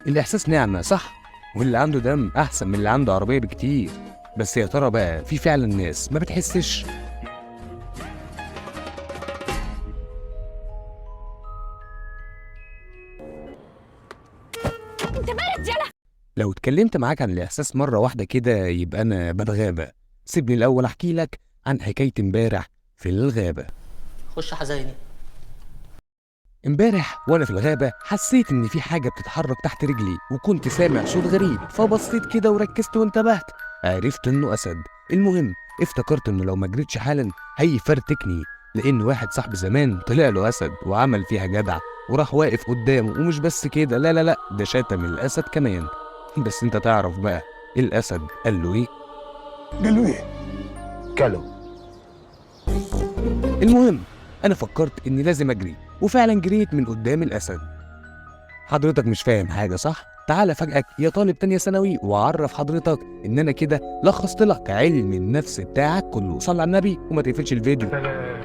الإحساس نعمة صح؟ واللي عنده دم أحسن من اللي عنده عربية بكتير. بس يا ترى بقى في فعلا ناس ما بتحسش؟ انت بارد يلا. لو اتكلمت معاك عن الإحساس مرة واحدة كده يبقى أنا بتغابى. سيبني الأول أحكي لك عن حكاية امبارح في الغابة. خش حزيني. امبارح وانا في الغابة حسيت ان في حاجة بتتحرك تحت رجلي، وكنت سامع صوت غريب، فبصيت كده وركزت وانتبهت. عرفت انه اسد. المهم افتكرت انه لو ما جريتش حالا هيفرتكني، لان واحد صاحبي زمان طلع له اسد وعمل فيها جدع وراح واقف قدامه. ومش بس كده، لا لا لا، ده شتم الاسد كمان. بس انت تعرف بقى الاسد قال له ايه؟ قال له ايه؟ كلو. المهم انا فكرت اني لازم اجري، وفعلا جريت من قدام الاسد. حضرتك مش فاهم حاجه صح؟ تعال افاجئك يا طالب تانية ثانوي واعرف حضرتك ان انا كده لخصت لك علم النفس بتاعك كله. صل على النبي وما تقفلش الفيديو. سلام.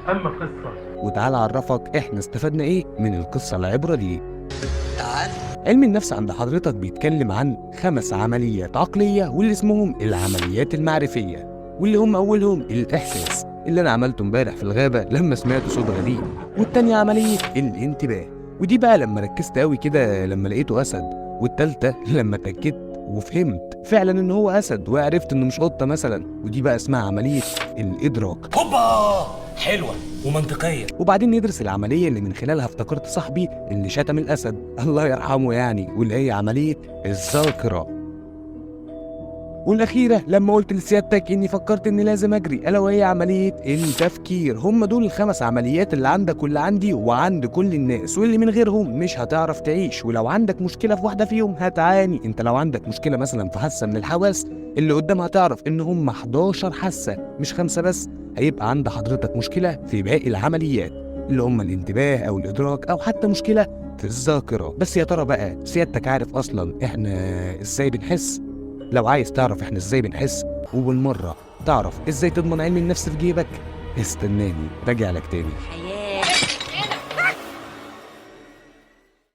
أما قصة وتعال اعرفك احنا استفدنا ايه من القصه العبره دي. تعال. علم النفس عند حضرتك بيتكلم عن 5 عمليات عقليه، واللي اسمهم العمليات المعرفيه، واللي هم اولهم الاحساس اللي انا عملته امبارح في الغابه لما سمعت صوت غريب، والتانية عمليه الانتباه، ودي بقى لما ركزت قوي كده لما لقيته اسد، والتالتة لما اتاكدت وفهمت فعلا ان هو اسد وعرفت انه مش قطه مثلا، ودي بقى اسمها عمليه الادراك. هوبا، حلوة ومنطقية. وبعدين ندرس العمليه اللي من خلالها افتكرت صاحبي اللي شتم الاسد الله يرحمه يعني، واللي هي عمليه الذاكره. والاخيره لما قلت لسيادتك اني فكرت اني لازم اجري، الا وهي عمليه التفكير. هم دول ال5 عمليات اللي عندك واللي عندي وعند كل الناس، واللي من غيرهم مش هتعرف تعيش. ولو عندك مشكله في واحده فيهم هتعاني. انت لو عندك مشكله مثلا في حاسه من الحواس، اللي قدامها هتعرف ان هم 11 حاسه مش 5 بس. هيبقى عند حضرتك مشكله في باقي العمليات اللي هم الانتباه او الادراك، او حتى مشكله في الذاكره. بس يا ترى بقى سيادتك عارف اصلا احنا ازاي بنحس؟ لو عايز تعرف احنا ازاي بنحس وبالمرة تعرف ازاي تضمن علم النفس في جيبك، استناني راجع لك تاني.